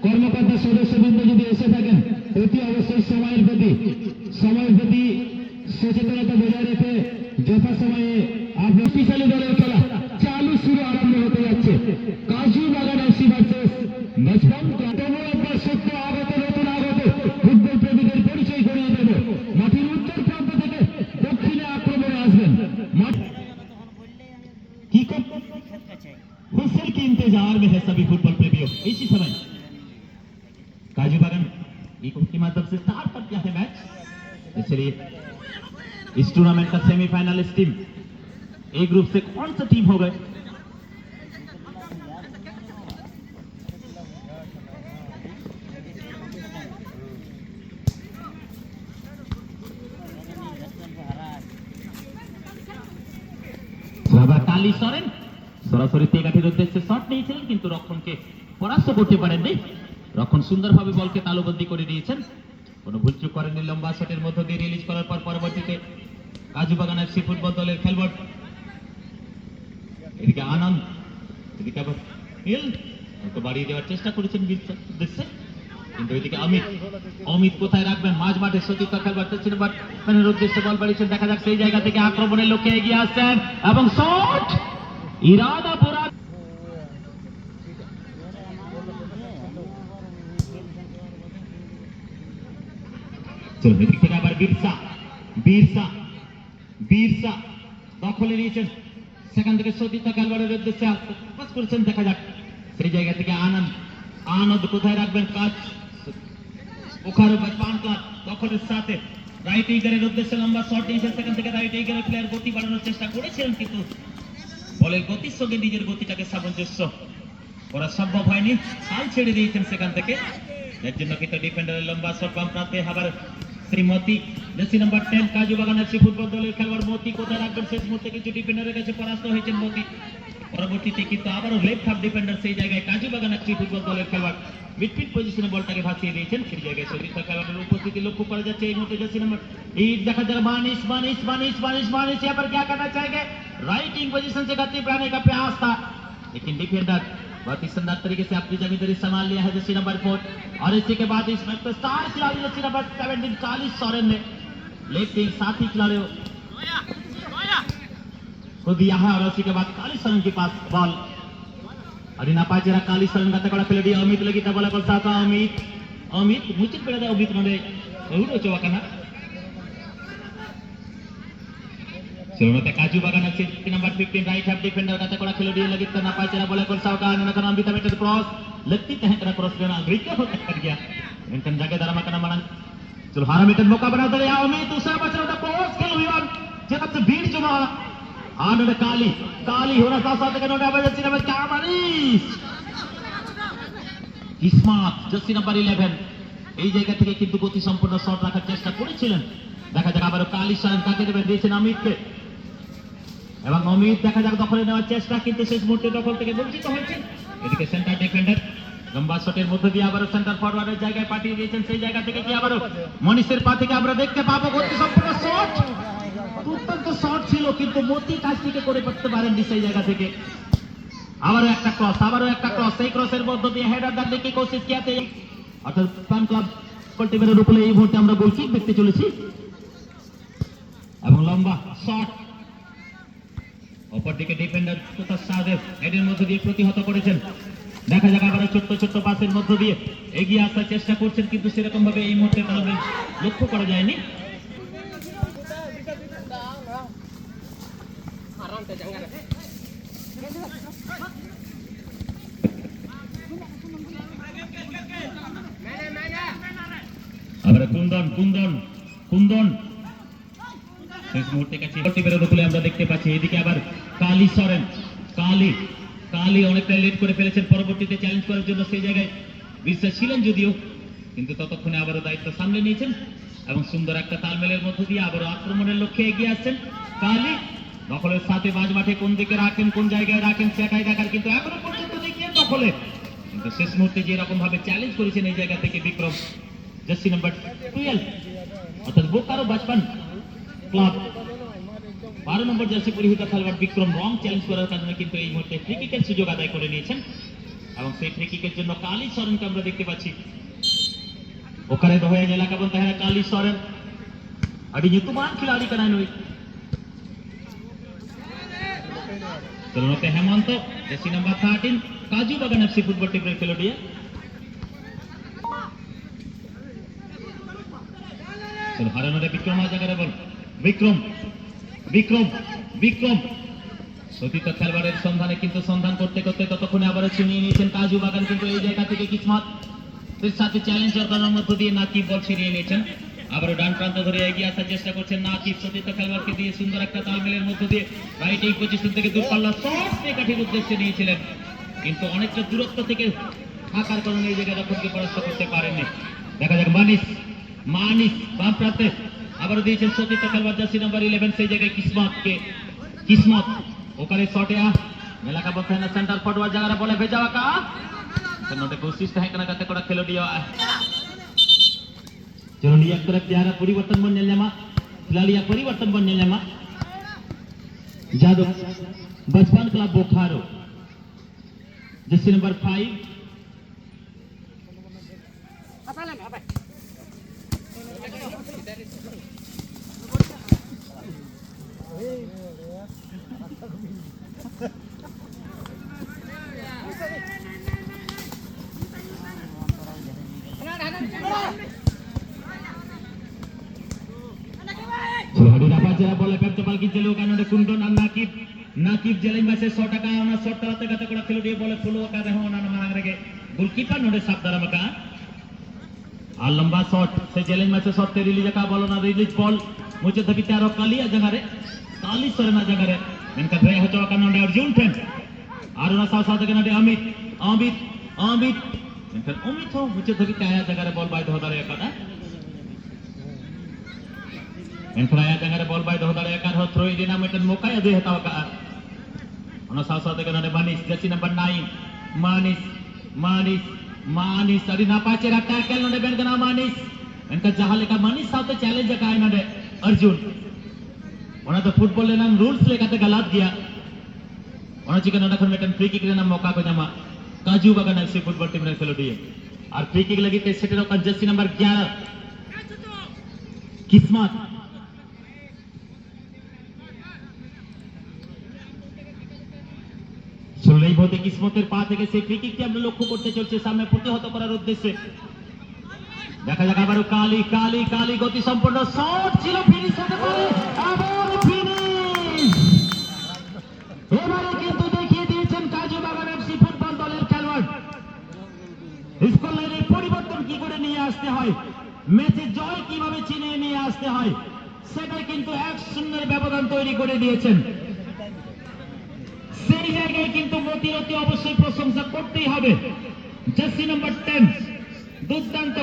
কর্মকর্তা সদস্যবৃন্দ যদি এসে থাকেন অতি অবশ্যই সময়ের প্রতি সচেতনতা বজায় রেখে যথাসময়ে শক্তিশালী দলের খেলা চালু শুরু আরম্ভ হতে যাচ্ছে। কাজু বাগান এফসি ভার্সেস বচপন সত্য আগত নতুন আগত ফুটবল প্রেমীদের পরিচয় করিয়ে দেব। মাটির উত্তর প্রান্ত থেকে দক্ষিণে আক্রমণে আসবেন। हुसल की इंतजार में है सभी फुटबॉल प्रेमियों। इसी समय काजू बागान की माध्यम से स्टार्ट कर दिया है मैच। इसलिए इस टूर्नामेंट का सेमीफाइनलिस्ट टीम ए ग्रुप से कौन सा टीम हो गए? काली सोरेन সরাসরি তেগাটির উদ্দেশ্যে শট নিয়েছিলেন কিন্তু রক্ষণকে পরাস্ত করতে পারেননি। রক্ষণ সুন্দরভাবে বলকে তালুবন্দি করে দিয়েছেন, কোনো ভুলচুক করেননি। লম্বা শটের মধ্য দিয়ে রিলিজ করার পর পরবর্তীতে কাজু বাগান এফসি ফুটবল দলের খেলোয়াড় এদিকে আনন্দ, এদিকে আবার তো বাড়িয়ে দেওয়ার চেষ্টা করেছেন উদ্দেশ্যে, কিন্তু এদিকে অমিত কোথায় রাখবেন? মাঝ মাঠে সতীর্থ খেলোয়াড় উদ্দেশ্যে বল বাড়িয়েছেন। দেখা যাক সেই জায়গা থেকে আক্রমণের লক্ষ্যে এগিয়ে আসছেন এবং শট इरादा पूरा। চলো এদিক থেকে আবার বীরসা দখলে নিয়েছেন, সেখান থেকে সতীর্থ খেলোয়াড়ের উদ্দেশ্যে পাস করেছেন। দেখা যাক সেই জায়গা থেকে আনন্দ কোথায় রাখবেন? কাজ ওখানে দখলের সাথে রাইট উইঙ্গারের উদ্দেশ্যে লম্বা শট নিয়েছেন, সেখান থেকে রাইট উইঙ্গারের প্লেয়ার গতি বাড়ানোর চেষ্টা করেছিলেন কিন্তু বলের গতির সঙ্গে নিজের গতিটাকে সামঞ্জস্য করা সম্ভব হয়নি, হাল ছেড়ে দিয়েছেন সেখান থেকে। এর জন্য কিন্তু ডিফেন্ডারের লম্বা শট বাম প্রান্তে আবার শ্রীমতী জার্সি নাম্বার 10 কাজু বাগান এফসি ফুটবল দলের খেলোয়াড় মতি কোথায় রাখবেন? শেষ মুহূর্তে কিছু ডিফেন্ডারের কাছে পরাস্ত হয়েছেন মতি। পরবর্তীতে কিন্তু আবারও লেফট হাফ ডিফেন্ডার সেই জায়গায় কাজু বাগান এফসি ফুটবল দলের খেলোয়াড় মিডফিল্ড পজিশনে বলটাকে ভাসিয়ে দিয়েছেন। সেই জায়গায় সতীর্থ খেলোয়াড়ের উপস্থিতি লক্ষ্য করা যাচ্ছে এই মুহূর্তে। জার্সি নাম্বার 8 দেখা যাক मानिस यहाँ पर क्या करना चाहेंगे? राइटिंग पोजीशन से गति बढ़ाने का प्रयास था, लेकिन डिफेंडर बहुत ही शानदार तरीके से अपनी जमींदारी संभाल लिया है जर्सी नंबर 4। और इसी के बाद इस मैच में स्टार खिलाड़ी जर्सी नंबर 17 काली सोरेन ने लेफ्ट विंग साथी खिलाड़ियों को दिया है। और उसी के बाद काली सोरेन के पास बॉल अरिना पाचेरा काली सोरेन का तकड़ा खेल दिया। अमित लगी बोला कल साका अमित मुझे पड़ा था अमित नोडे एवढं चौकाना सुरुवातीला काजू बागान FC number 15 right half defender का तकड़ा खेल दिया। लगी करना पाचेरा बोला कल साका ननकन अंबिता मेटर क्रॉस लगती है करा क्रॉस करना ग्रीक हो टक्कर गया इनकन जाके दरमा करना मना। चलो 12 मीटर मौका बना दे अमित दूसरा बचा था क्रॉस खेल विवाद जगत से भीड़ जमा आनंद काली होना साथ के नोटा बजे जर्सी नंबर 4 मानिस ইসমাত জার্সি নাম্বার 11 এই জায়গা থেকে কিন্তু গতি সম্পূর্ণ শট রাখার চেষ্টা করেছিলেন। দেখা যাক আবারও কালি সোরেন কাকে দেবেন, দিয়েছেন অমিতকে এবং অমিত দেখা যাক দখলে নেওয়ার চেষ্টা কিন্তু শেষ মুহূর্তে দখল থেকে বঞ্চিত হয়েছেন। এদিকে সেন্টার ডিফেন্ডার লম্বা শটের মধ্য দিয়ে আবারও সেন্টার ফরওয়ার্ডের জায়গায় পাঠিয়ে দিয়েছেন। সেই জায়গা থেকে কি আবারও মনীষের পা থেকে আমরা দেখতে পাবো গতি সম্পূর্ণ শট, দুর্দান্ত শট ছিল কিন্তু মতি কাজটিকে করে করতে পারেননি। সেই জায়গা থেকে আবারও একটা ক্রস সেই ক্রসের মধ্য দিয়ে হেডার ডাকতে কি কোশিশ কিয়াতে অর্থাৎ ফ্যান ক্লাব কল্টিভেটের উপরে এই মুহূর্তে আমরা গোল কিক দেখতে চলেছি এবং লম্বা শট অপরদিকে ডিফেন্ডার তথা সাদেব হেডের মধ্য দিয়ে প্রতিহত করেছেন। দেখা যাক আবার ছোট্ট পাসের মধ্য দিয়ে এগিয়ে আসার চেষ্টা করছেন কিন্তু সেরকম ভাবে এই মুহূর্তে তাদের লক্ষ্য করা যায়নি। আবার কুন্দন শেষ মুহূর্তে কাছে আমরা দেখতে পাচ্ছি। এদিকে আবার কালি সোরেন কালি অনেকটা লেট করে ফেলেছেন, পরবর্তীতে চ্যালেঞ্জ করার জন্য সেই জায়গায় বিশ্বাস ছিলেন যদিও, কিন্তু ততক্ষণে আবারও দায়িত্ব সামলে নিয়েছেন এবং সুন্দর একটা তালমেলের মধ্য দিয়ে আবারও আক্রমণের লক্ষ্যে এগিয়ে আসছেন। কালি দখলের সাথে মাঝ মাঠে কোন দিকে রাখেন কোন জায়গায় রাখেন সেটাই দেখার, কিন্তু এখনো পর্যন্ত দেখিয়ে দখলে, কিন্তু শেষ মুহূর্তে যে রকম ভাবে চ্যালেঞ্জ করেছেন এই জায়গা থেকে বিক্রম জার্সি নাম্বার 12 অর্থাৎ বোকারো বচপন ক্লাব 12 নম্বর জার্সি পরিহিত খেলোয়াড় বিক্রম রং চ্যালেঞ্জ করার কারণে কিন্তু এই মুহূর্তে ফ্রি কিকের সুযোগ আদায় করে নিয়েছেন এবং সেই ফ্রি কিকের জন্য কালী সরেনকে আমরা দেখতে পাচ্ছি। ওখানে হয়ে এলাকা বলতে হয় काली सोरेन अभी युतुमान खिलाड़ी का नाम हुई चलो पे हेमंत जर्सी नंबर 13 काजू बागान एफसी फुटबॉल टीम के खिलाड़ी है। चलो हरानो रे विक्रम आ जाकर बोल विक्रम विक्रम विक्रम সতীর্থ খেলোয়াড়ের সন্ধানে কিন্তু সন্ধান করতে করতে ততক্ষণে আবার ছিনিয়ে নিয়েছেন কাজু বাগান, কিন্তু এই জায়গা থেকে কিসমত এর সাথে চ্যালেঞ্জার করার মধ্য দিয়ে নাকিব বল ছিনিয়ে নিয়েছেন। আবার ডান প্রান্ত ধরে এগিয়ে আসার চেষ্টা করছেন নাকিব, সতীর্থ খেলোয়াড়কে দিয়ে সুন্দর একটা তালমেলের মধ্য দিয়ে রাইট এই পজিশন থেকে দূরপাল্লা শট দিয়ে কাঠির উদ্দেশ্যে নিয়েছিলেন, কিন্তু অনেকটা দূরত্ব থেকে থাকার কারণে এই জায়গায় রক্ষণকে পরাস্ত করতে পারেননি। দেখা যাক মানিস মানিস বাম প্রান্তে আবারও দিয়েছেন সতীর্থ খেলোয়াড় জার্সি নাম্বার 11 সেই জায়গায় কিসমতকে किस्मत ओकरे शॉट या मेला का बोलते हैं ना सेंटर फॉरवर्ड जगह बोले भेजा का नोटे कोशिश है कना करते कोड़ा खेलो दिया चलो लिया तरफ यारा परिवर्तन बन्नेले मा खिलाड़ी परिवर्तन बन्नेले मा जादव बचपन क्लब बोखारो जर्सी नंबर 5 बोले पेपचपाल की चलो का नोटे कुंडन और नाकिब नाकिब जेलिंग में से 100 टका ना 100 टका तक कोड़ा खेलो दिए बोले फुलो का रहे होना ना मांग रहे गोलकीपर नोटे साफ दरा मका और लंबा शॉट से जेलिंग में से शॉट ते रिलीज का बोलो ना रिलीज बॉल मुझे तभी त्यारो काली जगह रे काली सरना जगह रे इनका ड्रे हो चौका नोटे अर्जुन फेन और ना साथ साथ के नोटे अमित अमित अमित इनका अमित हो मुझे तभी क्या जगह रे बॉल बाय होता रे का एंट्राया जगह बॉल बाय दो दाड़े कर हो थ्रो इदिना मिटन मौका दे हताव का ono saw saw te kana manis jersey number 9 manis manis manis tadi napa cera tackle node ben kana manis enka jahale ka manis saw te challenge ka node arjun ona to football le nam rules le kate galat diya ona chika node khon mitan free kick le nam mauka ko jama काजू बागान FC football team ने खेलो दिए और free kick लगी थे shutter का Jersey number 11 किस्मत सुनलेই বলতে কিসমতের পা থেকে সেই ফ্রি কিকটি আমরা লক্ষ্য করতে চলছে সামনে প্রতিহত করার উদ্দেশ্যে। দেখা যাক আবারও কালি কালি কালি গতি সম্পন্ন শট ছিল, ফিনিশ হতে পারে আবার ফিনিশ। এবারে কিন্তু দেখিয়ে দিয়েছেন কাজু বাগান এফসি ফুটবল দলের খেলোয়াড় স্কোর লাইনের পরিবর্তন কি করে নিয়ে আসতে হয়, ম্যাচে জয় কিভাবে ছিনিয়ে নিয়ে আসতে হয়, সেটাই কিন্তু 1-0 ব্যবধান তৈরি করে দিয়েছেন। সেই জায়গায় কিন্তু মতিরতি অবশ্যই প্রশংসা করতেই হবে। জার্সি নাম্বার 10 দুর্দান্ত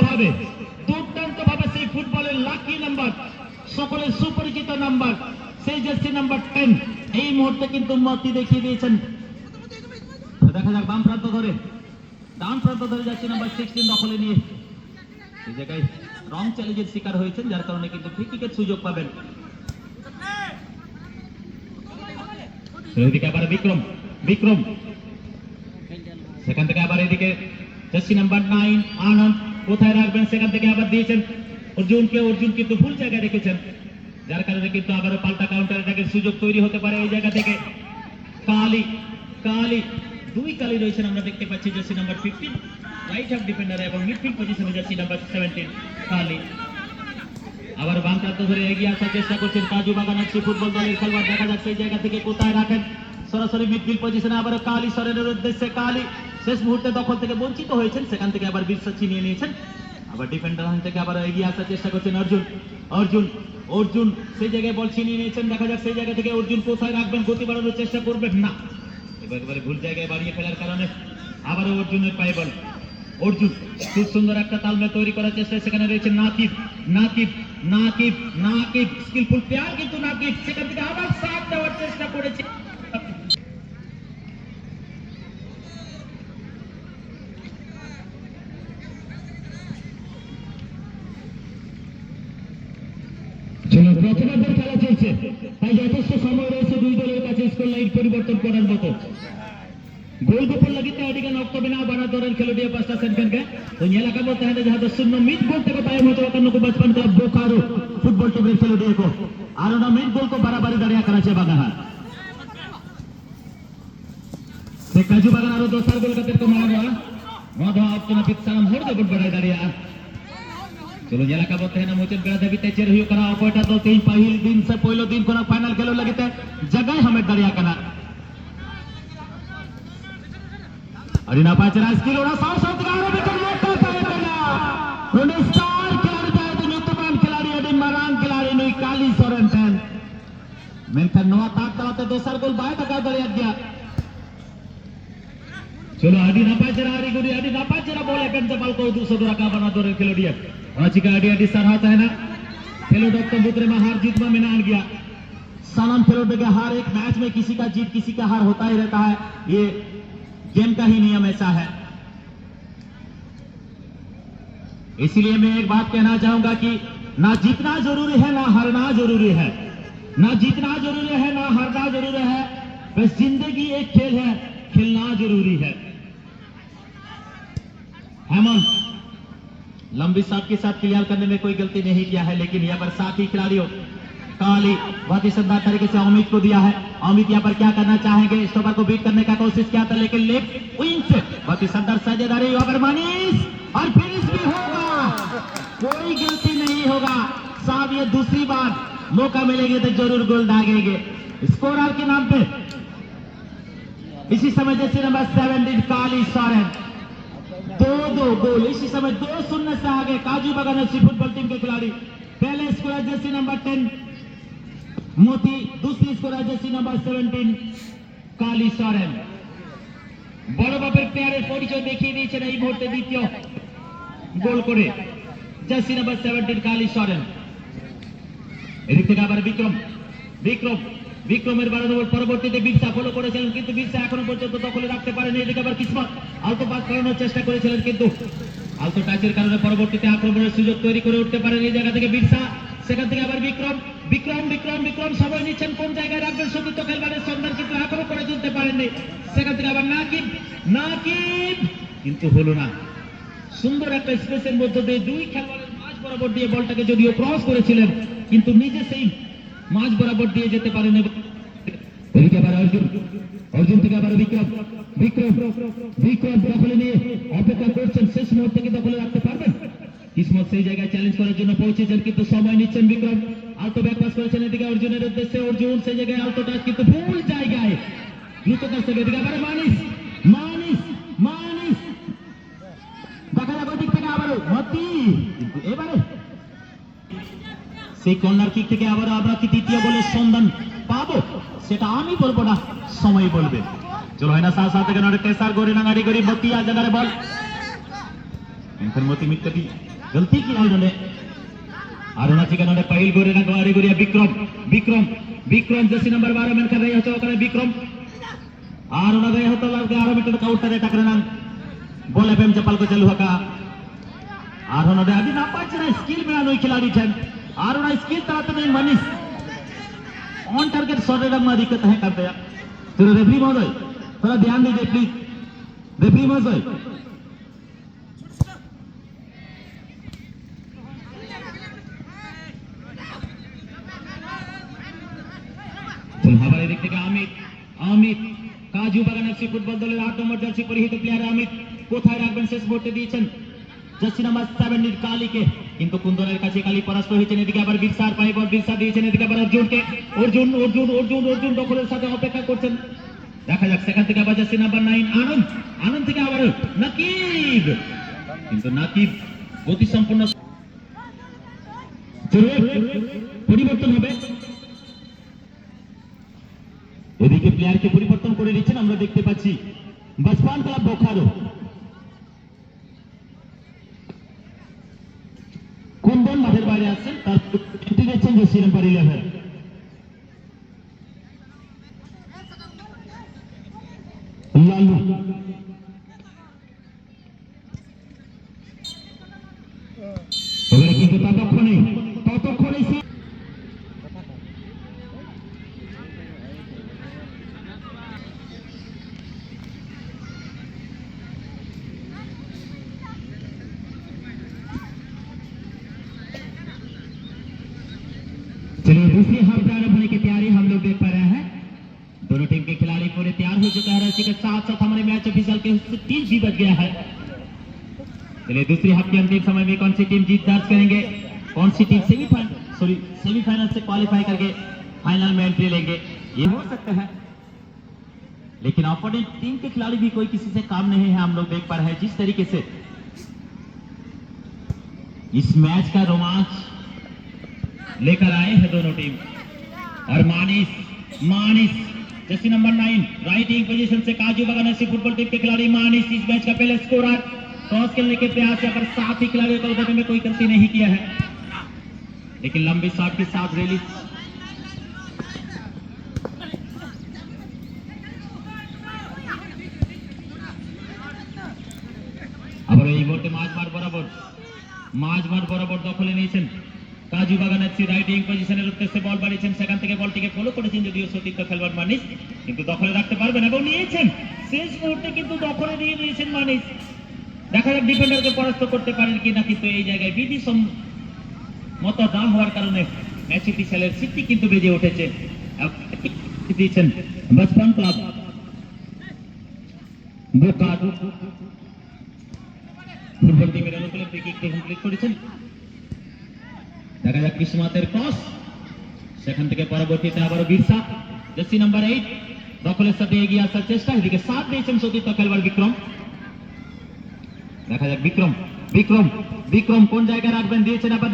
ভাবে সেই ফুটবলের লাকি নাম্বার, সকলের সুপরিচিত নাম্বার, সেই জার্সি নাম্বার 10 এই মুহূর্তে কিন্তু মতি দেখিয়ে দিয়েছেন। দেখা যাক বাম প্রান্ত ধরে ডান প্রান্ত ধরে জার্সি নাম্বার 16 দখলে নিয়ে এই জায়গায় রং চ্যালেঞ্জের শিকার হয়েছেন, যার কারণে কিন্তু ফ্রি কিকের সুযোগ পাবেন। এদিকে আবার বিক্রম বিক্রম সেখান থেকে আবার এদিকে জার্সি নাম্বার 9 আনন্দ কোথায় রাখবেন, সেখান থেকে আবার দিয়েছেন অর্জুনকে, অর্জুন কিন্তু ভুল জায়গায় রেখেছেন, যার কারণে কিন্তু আবারও পাল্টা কাউন্টার অ্যাটাকের সুযোগ তৈরি হতে পারে এই জায়গা থেকে। কালি কালি দুই কালি রয়েছেন আমরা দেখতে পাচ্ছি, jersey number 15 right half defender এবং মিডফিল্ড পজিশনে জার্সি নাম্বার 17 কালি। আবার বাম প্রান্ত ধরে এগিয়ে আসার চেষ্টা করছেন কাজু বাগান এফসি ফুটবল দলের খেলোয়াড়, দেখা যাচ্ছে এই জায়গা থেকে কোথায় রাখেন, সরাসরি মিডফিল্ড পজিশনে আবার কালি সরেনের উদ্দেশ্যে কালি শেষ মুহূর্তে দখল থেকে বঞ্চিত হয়েছেন, সেখান থেকে আবার বিশ্বাস ছিনিয়ে নিয়েছেন। আবার ডিফেন্ডার থেকে আবার এগিয়ে আসার চেষ্টা করছেন অর্জুন অর্জুন অর্জুন সেই জায়গায় বল ছিনিয়ে নিয়েছেন, দেখা যাক সেই জায়গা থেকে অর্জুন কোথায় রাখবেন, গতি বাড়ানোর চেষ্টা করবেন না, এবারে ভুল জায়গায় বাড়িয়ে ফেলার কারণে আবারও অর্জুনের পায়ে বল। অর্জুন খুব সুন্দর একটা তালমেল তৈরি করার চেষ্টা, সেখানে রয়েছে নাকিব নাকিব নাকিব নাকিব স্কিলফুল প্লেয়ার, কিন্তু নাকিব সেখান থেকে আবার সাথ দেওয়ার চেষ্টা করেছে। চলো প্রথমার্ধের খেলা চলছে, তাই যথেষ্ট সময় রয়েছে দুই দলের কাছে স্কোর লাইন পরিবর্তন করার মতো। गोल गोल लगी अड़ी के नॉक तो बिना बना दौरन खेलोडिया पास्ता सेंटन के तो ये लगा बोलते हैं जहां तो सुन्नो मिड गोल तक पाए मुझे करने को बचपन का बोकारो फुटबॉल टीम खेलोडिया को आरोना मिड गोल को बराबरी दरिया कराचे बागान से काजू बागान आरो दोसर गोल का को मारा माधव आपको ना पिछाना मोड़ दे बुट बड़ा दरिया चलो ये लगा बोलते हैं ना मुझे बेड़ा देवी तेचर हुई करा कोटा तो तीन पहले दिन से पहले दिन को ना फाइनल खेलो लगे थे जगह हमें दरिया कना अरिना पाचरा स्किल और साउथ साउथ का आरो विकेट मोटा पाएगा उन्हें स्टार खिलाड़ी पाए तो न्यूतमान खिलाड़ी अडी मरांग खिलाड़ी नुई काली सोरेंटन मेंथन नवा ताक तलाते दोसर गोल बाय तक दरिया दिया चलो अरिना पाचरा बोले पेन से बल को दूसरा दूर का बना दौरे खिलाड़ी चिका अडी सरहात है ना खेलो डॉक्टर बुतरे में हार जीत में मिलान गया सालान खेलोडे के हार एक मैच में किसी का जीत किसी का हार होता ही रहता है ये गेम का ही नियम ऐसा है इसीलिए मैं एक बात कहना चाहूंगा कि ना जीतना जरूरी है ना हारना जरूरी है ना जीतना जरूरी है ना हारना जरूरी है बस जिंदगी एक खेल है खेलना जरूरी है हेमंत लंबी शॉट के साथ क्लियर करने में कोई गलती नहीं किया है लेकिन यहां पर साथी खिलाड़ियों काली बहुत ही शानदार तरीके से अमित को दिया है अमित यहाँ पर क्या करना चाहेंगे स्टॉपर को बीट करने का कोशिश किया था लेकिन लेग विंग से बहुत ही शानदार साझेदारी यहाँ पर मनीष और फिनिश भी होगा कोई गलती नहीं होगा साहब ये दूसरी बार मौका मिलेंगे तो जरूर गोल दागेंगे स्कोरर के नाम पे इसी समय जैसे नंबर 17 काली सोरेन दो गोल इसी समय 2-0 से आगे काजू बागान एफसी फुटबॉल टीम के खिलाड़ी पहले स्कोरर जर्सी नंबर 10 मोती दूसरी स्कोरर जर्सी नंबर 17 काली सोरेन বড় বাপের প্লেয়ারের পরিচয় দেখিয়ে দিয়েছেন এই মুহূর্তে দ্বিতীয় গোল করে জার্সি নাম্বার 17 কালি সোরেন এদিক থেকে আবার বিক্রমের 12 নম্বর পরবর্তীতে বিরসা ফলো করেছিলেন কিন্তু বিরসা এখনো পর্যন্ত দখলে রাখতে পারেনি এদিকে আবার কিসমত আলতো পাস করানোর চেষ্টা করেছিলেন কিন্তু আলতো টাচের কারণে পরবর্তীতে আক্রমণের সুযোগ তৈরি করে উঠতে পারেন এই জায়গা থেকে বিরসা সেখান থেকে আবার বিক্রম সবাই নিচ্ছেন কোন জায়গায় রাখবেন সতীর্থ খেলবারের সন্ধান কিন্তু এখনো করে তুলতে পারেননি সেখান থেকে আবার নাকিব কিন্তু হলো না সুন্দর একটা স্পেসের মধ্যে দিয়ে দুই খেলোয়াড়ের মাঝ বরাবর দিয়ে বলটাকে যদিও ক্রস করেছিলেন কিন্তু নিজে সেই মাঝ বরাবর দিয়ে যেতে পারেন এদিকে আবার অর্জুন থেকে আবার বিক্রম দখলে নিয়ে অপেক্ষা করছেন শেষ মুহূর্তে কি দখলে রাখতে পারবেন কিসমত সেই জায়গায় চ্যালেঞ্জ করার জন্য পৌঁছেছেন কিন্তু সময় নিচ্ছেন বিক্রম আলতো ব্যাক পাস করেছেন এদিকে অর্জুনের উদ্দেশ্যে অর্জুন সেই জায়গায় আলতো টাচ কিন্তু ভুল জায়গায় দ্রুততার সঙ্গে এদিকে আবার মানিস দেখা যাবে দিক থেকে আবারও মতি কিন্তু এবারে সেই কর্নার কিক থেকে আবারও আমরা কি দ্বিতীয় গোলের সন্ধান পাবো সেটা আমি বলবো না সময় বলবে চলো হয় না সাথে সাথে কেন তেসার গোরে নাগাড়ি করি মতি আর জায়গায় বল এখানে মতি মিত্তি गलती की है उन्होंने आरोना चिकन ने पहल गोरे ना गवारी गोरिया विक्रम जैसी नंबर 12 में कर रही हो तो विक्रम आरोना गए हो तो लग 11 मीटर काउंटर अटैक करना बॉल एफएम चपल को चालू होगा आरोना ने अभी ना पांच ना स्किल में नई खिलाड़ी छन आरोना स्किल तरह तो नहीं Manish on target shot run में दिक्कत है करते हैं तो रेफरी महोदय थोड़ा ध्यान दीजिए प्लीज रेफरी महोदय हमारे देखते अमित काजू बागान एफसी फुटबल दलेर 8 নম্বর জার্সি পরিহিত প্লেয়ার অমিত কোথায় রাখবেন শেষ মুহূর্তে দিয়েছেন জার্সি নাম্বার 7 কালীকে কিন্তু কুন্দরের কাছে কালী পরাস্ত হয়েছেন এদিকে আবার বিরসার পায়ে বল বিরসা দিয়েছেন এদিকে আবার অর্জুন দখলের সাথে অপেক্ষা করছেন দেখা যাক সেখান থেকে আবার জার্সি নাম্বার 9 আনন্দ থেকে আবার নাকিব কিন্তু নাকিব গতি সম্পন্ন পরিবর্তন হবে এদিকে প্লেয়ারকে পরিবর্তন করে দিচ্ছেন আমরা দেখতে পাচ্ছি বাসপান ক্লাব বোকারো কুন্দন মাঠের বাইরে আছেন তার ছুটি দিচ্ছেন জার্সি নাম্বার 11 লালু ওখানে কিন্তু ততক্ষণে दूसरी हाफ प्रारंभ होने की तैयारी हम लोग देख पा रहे हैं। दोनों टीम के खिलाड़ी पूरे तैयार हो चुके हैं। इसी के साथ साथ हमारे मैच ऑफिशियल के 3 भी बज गया है। चलिए दूसरी हाफ के अंतिम समय में कौन सी टीम जीत दर्ज करेंगे, कौन सी टीम सेमीफाइनल से क्वालिफाई करके फाइनल में एंट्री लेंगे, ये हो सकता है। लेकिन अपोनेंट टीम के खिलाड़ी भी कोई किसी से काम नहीं है। हम लोग देख पा रहे हैं जिस तरीके से इस मैच का रोमांच लेकर आए हैं दोनों टीम। और मानिस Jersey number 9 right wing position से काजू बागान एफसी फुटबॉल टीम के खिलाड़ी मानिस इस मैच का पहले स्कोरर। टॉस खेलने के प्रयास या पर साथ ही खिलाड़ियों को उठाने में कोई गलती नहीं किया है, लेकिन लंबी शॉट के साथ रिलीज। আবার এই মুহূর্তে মাঝ মাঠ বরাবর দখলে নিয়েছেন কাজু বাগান এফসি। রাইট উইং পজিশনের উদ্দেশ্যে বল বাড়িয়েছেন, সেখান থেকে বলটিকে ফলো করেছেন যদিও সতীর্থ খেলোয়াড় মানিস, কিন্তু দখলে রাখতে পারবেন এবং নিয়েছেন শেষ মুহূর্তে, কিন্তু দখলে নিয়ে নিয়েছেন মানিস। দেখা যাক ডিফেন্ডারকে পরাস্ত করতে পারেন কিনা, কিন্তু এই জায়গায় বিধি মত না হওয়ার কারণে ম্যাচ অফিশিয়ালের সিটি কিন্তু বেজে উঠেছে। দিয়েছেন বচপন ক্লাব বোকারো ফুটবল টিমের অনুকূলে ফ্রি কিক কমপ্লিট করেছেন। দেখা যাক কিসমাতের ক্রস, সেখান থেকে পরবর্তীতে আবারও বিরসা জার্সি নাম্বার 8 দখলের সাথে এগিয়ে আসার চেষ্টা। এদিকে সাথ দিয়েছেন সতীর্থ খেলোয়াড় বিক্রম। দেখা যাক বিক্রম কোন জায়গায় রাখবেন, দিয়েছেন আবার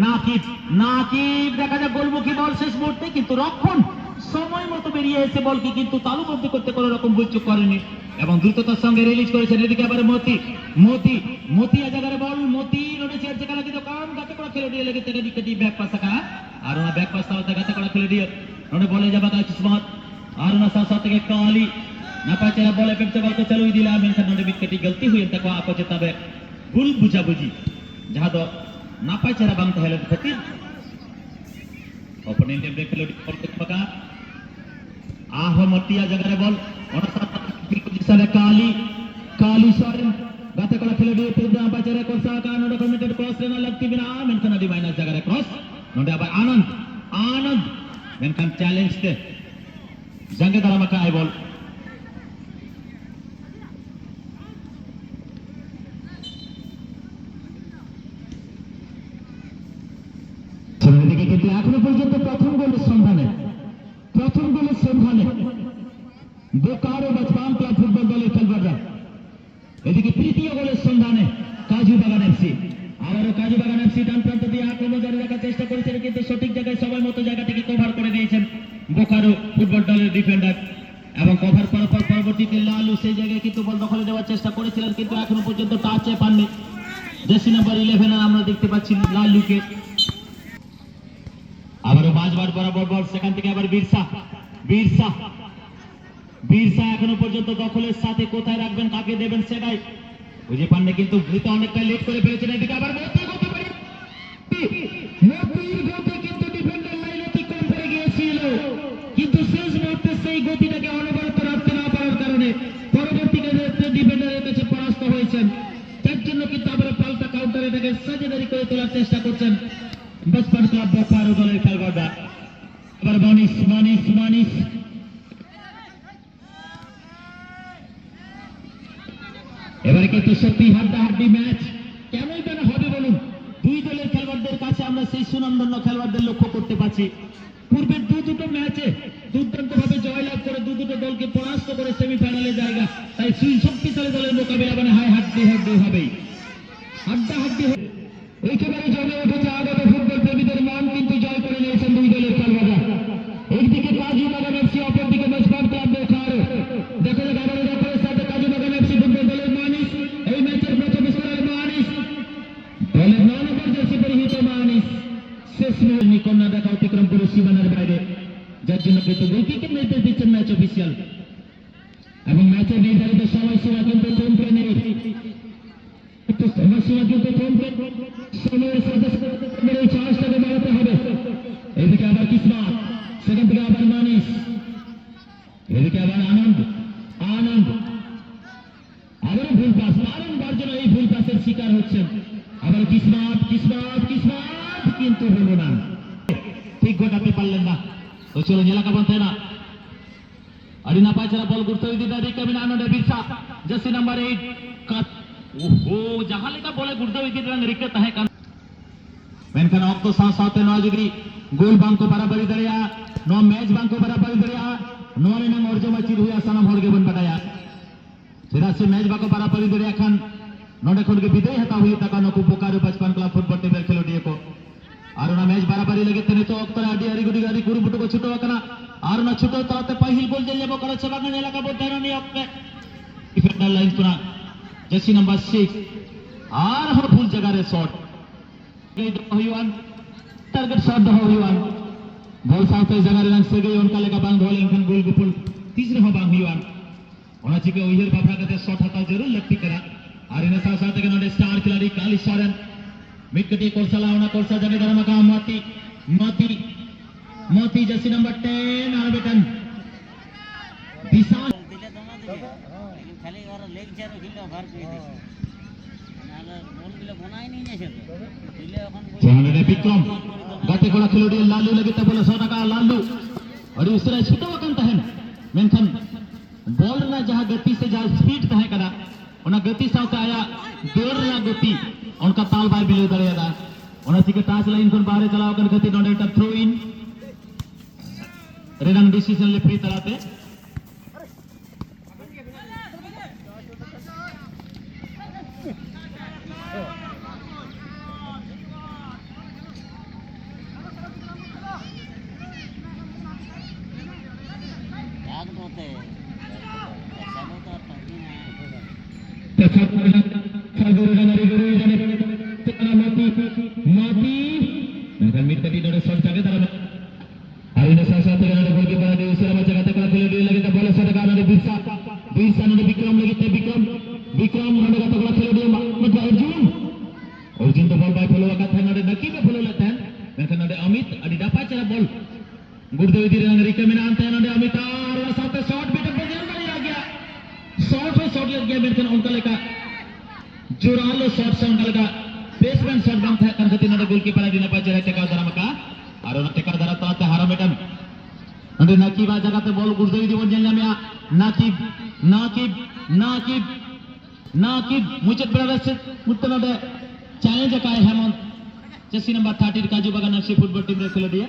নাকিব। দেখা যাক গোলমুখী বল শেষ মুহূর্তে, কিন্তু রক্ষণ সময় মতো বেরিয়ে এসে বলকে কিন্তু তালুবদ্ধ করতে কোনো রকম ভুলচুক করেনি এবং দ্রুততার সঙ্গে রিলিজ করেছেন। এদিকে আবার মতি জায়গায় বল মতি রয়েছে যেখানে কিন্তু কাম গাতে করা খেলে দিয়ে লেগে থেকে দিকে ব্যাক পাস का আর ওনা ব্যাক পাস তাওতে গাতে করা খেলে দিয়ে ওনে বলে যাবা का किस्मत আর ওনা साथ থেকে काली नापाचेरा बॉल पे बॉल को चलू दिला मेनखान नोडे विकेट गलती हुई तक आप चेताबे भूल बुझाबुझी जहां दो नापाचेरा बांग तहले खातिर ओपोनेंट ब्रेक खेलोडी बॉल को पका आहमतिया जगह बॉल और पोजीशन काली सॉरी गाते कड़ा खेलोडी फिर नापाचेरा को साका नोडे कमिटेड क्रॉस लेना लगती बिना मेनखान दी माइनस जगह क्रॉस नोडे अब आनंद मेनखान चैलेंज थे जंगे दारा मका आई बॉल কিন্তু এখনো পর্যন্ত প্রথম গোলের সন্ধানে বোকারো বচপন ক্লাব ফুটবল দলের খেলোয়াড়রা। এদিকে তৃতীয় গোলের সন্ধানে কাজু বাগান এফসি। আবারও কাজু বাগান এফসি ডান প্রান্ত দিয়ে আক্রমণ জারি রাখার চেষ্টা করেছেন, কিন্তু সঠিক জায়গায় সময় মতো জায়গাটিকে কভার করে দিয়েছেন বোকারো ফুটবল দলের ডিফেন্ডার এবং কভার করার পর পরবর্তীতে লালু সেই জায়গায় কিন্তু বল দখলে দেওয়ার চেষ্টা করেছিলেন, কিন্তু এখনো পর্যন্ত টাচে পাননি জার্সি নাম্বার 11 আমরা দেখতে পাচ্ছি লালুকে। আবারও মাঝমাঠ বরাবর বল, সেখান থেকে আবার বিরসা এখনো পর্যন্ত দখলের সাথে কোথায় রাখবেন, কাকে দেবেন সেটাই বুঝে পাননি, কিন্তু ভূত অনেকটা লেট করে ফেলেছেন। এদিকে আবার কিন্তু ডিফেন্ডার লাইন অতিক্রম করে গিয়েছিল, কিন্তু শেষ মুহূর্তে সেই গতিটাকে অনবরত রাখতে না পারার কারণে পরবর্তীতে ডিফেন্ডারের কাছে পরাস্ত হয়েছেন। তার জন্য কিন্তু আবার পাল্টা কাউন্টার এটাকে সাজেদারি করে তোলার চেষ্টা করছেন বচপন ক্লাব বোকারো দলের খেলোয়াড়রা। আবার মানিস এবারে কিন্তু সত্যি হাড্ডাহাড্ডি ম্যাচ কেনই কেন হবে বলুন। দুই দলের খেলোয়াড়দের কাছে আমরা সেই সুনামধন্য খেলোয়াড়দের লক্ষ্য করতে পারছি। পূর্বের দুটো ম্যাচে দুর্দান্ত ভাবে জয়লাভ করে দুটো দলকে পরাস্ত করে সেমিফাইনালে জায়গা, তাই শক্তিশালী দলের মোকাবিলা মানে হাড্ডাহাড্ডি হবেই, হাড্ডাহাড্ডি একেবারে জমে উঠেছে। আগামী ফুটবল প্রেমীদের মন কিন্তু জয় করে নিয়েছেন দুই দলের খেলোয়াড়রা। একদিকে কাজু বাগান এফসি, অপরদিকে বচপন ক্লাব বোকারো। দেখা যাক আবারও দখলের সাথে কাজু বাগান এফসি ফুটবল দলের মানিস। এই ম্যাচের প্রথম স্কোরার মানিস, দলের 9 নম্বর জার্সি পরিহিত মানিস শেষ মুহূর্তে কন্যা দেখা অতিক্রম করে সীমানার বাইরে, যার জন্য কিন্তু উইকেটের নির্দেশ দিচ্ছেন ম্যাচ অফিসিয়াল এবং ম্যাচের নির্ধারিত সময়সীমা কিন্তু কমপ্লে নেই। সময়সীমা কিন্তু কমপ্লে সময়ের সাথে এই চার্জটাকে বাড়াতে হবে। এদিকে আবার কিসমত, সেখান থেকে আবার মানিস, এদিকে আবার আনন্দ আবারও ভুল পাস, বারংবার যেন এই ভুল পাসের শিকার হচ্ছেন। আবার কিসমত কিন্তু হলো না, ঠিক গোটাতে चलो nyala ka ban thena adi napai cara ball gurto idi dari kami nano de birsa jersey number 8 cut oho jahan leka bola gurto idi rang rike tahe kan menkan okto saat-saat no jugri gol bang ko barabari daria no match bang ko barabari daria no ne nang orjo machir huya sanam horge ban badaya sira se match bang ko barabari daria kan node khon ke bidai hata hui taka no ku Bokaro Bachpan Club football team er khelo diye ko aruna match barabari lagi tene to okto adi ari gudi guru butu ko chuto kana aruna chuto talate pahil gol jelle bo kara chabang ne laka bo dano ni okte defender line puna jersey number 6 ar ho full jagah re shot Hyuan target shot dah Hyuan ball sampai jaga lang segi unka lega bang dhole kan gol gupul तीसरे हो bang Hyuan ona chike oyer babra kate shot hata jarur lagti kara ar ine sa sa node star khiladi Kali Soren mikati korsala ona korsa jane dara maka mati jersey number 10 ar betan Bishan दिले तो ना दिले लेकिन खाली और leg चारो खिलो भर पे दिले नाले बॉल दिले बनाई नहीं जैसे दिले এখন jangan Bikram gate kola khilodi lalu lagi ta bola 100 taka lalu और उसरा छुटा kan tahan menkan ball na jaha gati se jaha speed tahe kada ona gati saute aya dor na gati onka tal bai bilo dare da ona sike touch line kon bahare chalao kan gati node ta throw in renang decision le free talate याद होते ऐसा होता तभी ना Arjun to ball by follow akat hai nade naki me follow leta hai menkan nade Amit adi dapat cara ball gurdevi dire nang rike me nante nade Amit ar wala saate shot beta bajal bani aa gaya shot lag gaya menkan unka leka juralo shot se unka leka baseman shot bang tha kan gati nade goalkeeper adi dapat cara teka dara maka ar ona teka dara talate hara metan nade naki ba jaga te ball gurdevi di bonjal namya nakib muchet brothers muttanade challenge ka hai Hemant jersey number 30 Kaju Bagan FC football team re khelo diya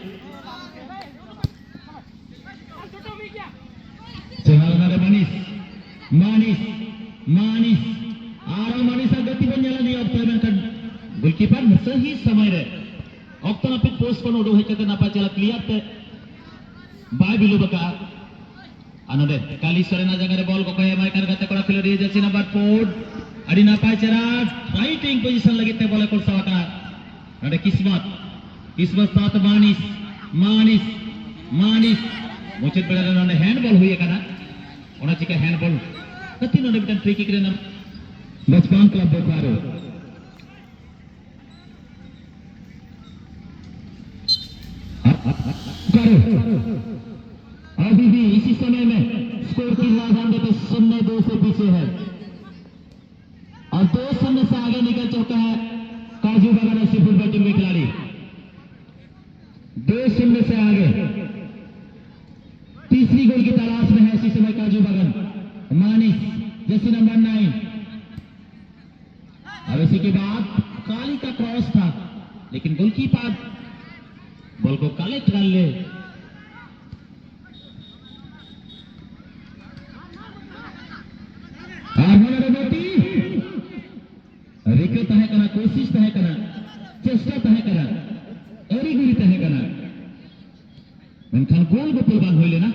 Cehal nade Manis ara Manis gati ban jala ni okto menkan goalkeeper sahi samay re okto na pit post kon odo hekate na pa chala clear te bai bilu baka anode Kali Soren na jagare ball ko kaya mai kan gate kora khelo diya jersey number 4 adi na pa chara fighting position lagi te bola korsa wata nade Kismat tat Manis muchet bela nade handball huye kana ona chika handball kati nade bitan free kick re nam Bachpan Club Bokaro अभी भी इसी समय में score की राजधानी पे 0-2 से पीछे है और 2-0 से आगे निकल चुका है काजू बागान FC फुटबॉल टीम के खिलाड़ी 2-0 से आगे तीसरी गोल की तलाश में है इसी समय काजू बागान मानिस जर्सी नंबर 9 और इसी के बाद काली का क्रॉस था लेकिन गोलकीपर बॉल को कलेक्ट कर ले रिक्र तहे कना कोशिश तहे कना चेष्टा तहे कना एरीगिरी तहे कना मेनखान गोल गोल बांग होइले ना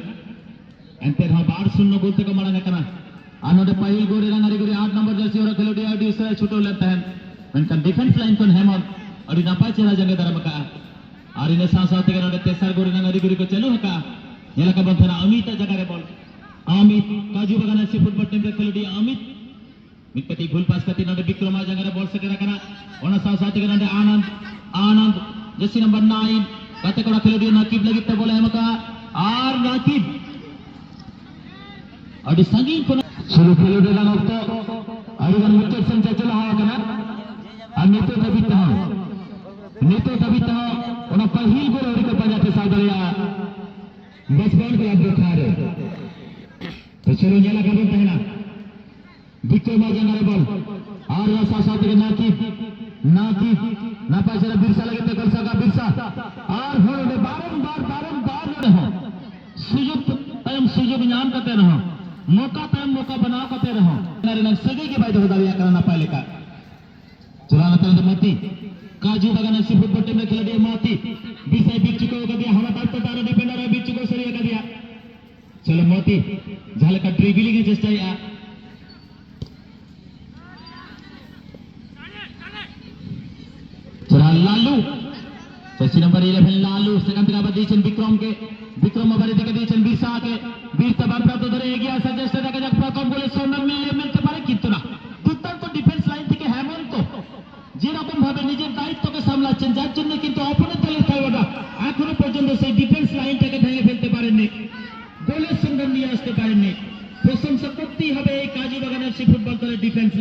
एंते हा 8-0 गोल तक मारा कना आनोदे पहिल गोल रंग एरीगिरी 8 नंबर जर्सी और खेलोडी आडी उसरा छुटो लेते हैं मेनखान डिफेंस लाइन कोन हेमंत और नापा चेहरा जगह दरमका और इने साथ-साथ के नोडे तेसर गोल रंग एरीगिरी को चलो हका येला का बंथना अमित जगह रे बॉल अमित काजू बागान FC फुटबॉल टीम रे खेलोडी अमित मिकटी गोल पास करती नोडे विक्रमा जगह रे बॉल से करा ओना साथ-साथ के नोडे आनंद जर्सी नंबर 9 गते कोड़ा खेलोडी नकीब लगिते बोले हमका और नकीब अडी संगीन को शुरू खेलोडी ला नक्तो अडीगन विकेट संचय चला हा कना अनितो दबिता ओना पहिल गोल ओरी को पाजाते सादरिया बचपन क्लब बोखारो तो चलो जला का बोलते हैं ना विक्रम जंगारे बॉल और रसा साथ के नाकी ना पासे बिरसा लगे तो कर सका बिरसा और होने बारंबार रहो सुजुग ஞாन करते रहो मौका बनाओ करते रहो नारे ना सगे के बाद होता दिया करना पाले का चलाना तो मोती काजू बागान ऐसी फुटबॉल टीम ने खेल दिया मोती बिरसा बीच चुका कर दिया हमारा बात तो तारा डिफेंडर बीच चुका सही कर दिया चलो मोती झाल का ड्रिबलिंग के चेष्टा या चला Lalu Jersey number 11 Lalu second का बदीचन विक्रम अबारी दिखे दीचन बिरसा के बीर तबार प्राप्त धरे এগিয়ে আসা চেষ্টা দেখা যাক প্রথম বলে সৌম্য মিলতে পারে কিন্তু না দুর্দান্ত ডিফেন্স লাইন থেকে হেমন্ত যেরকম ভাবে নিজের দায়িত্বকে সামলাচ্ছেন যার জন্য কিন্তু অপোনেন্ট দলের খেলোয়াড়রা এখনো পর্যন্ত সেই ডিফেন্স লাইনটাকে ভেঙে ফেলতে পারেননি গোলের সংগ্রাম নিয়ে আসতে পারেননি প্রশংসা করতেই হবে এই কাজীবাগান এফসি ফুটবল দলের ডিফেন্স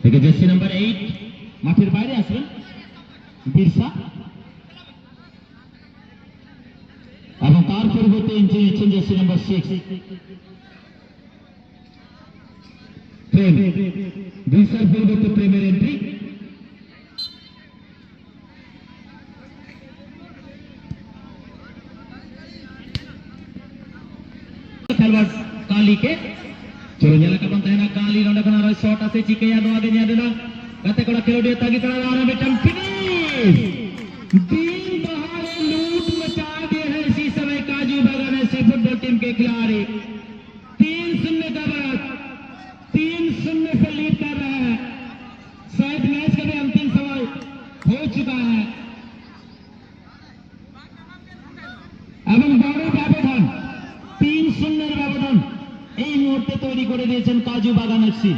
থেকে জার্সি নাম্বার 8 মাঠের বাইরে আসবেন বিরসা এবং তার পরিবর্তে এন্ট্রি নিচ্ছেন জার্সি নাম্বার 6 প্রেম বিরসার পরিবর্তে প্রেমের এন্ট্রি খেলোয়াড় काली के चलो जला का बनता है ना काली रोंडा बना रहा शॉट आसे चिके या दो आगे जा देना गते कोड़ा खेलोड़िया ताकि करा रहा है बेटम फिनिश दिन दहाड़े लूट मचा दिए हैं इसी समय काजू बागान ऐसी फुटबॉल टीम के खिलाड़ी 3-0 का बाद 3-0 से लीड कर रहा है शायद मैच का भी अंतिम समय हो चुका है এবং বড় ব্যবধান 3-0 ব্যবধান এই মুহূর্তে তৈরি করে দিয়েছেন কাজু বাগান এফসি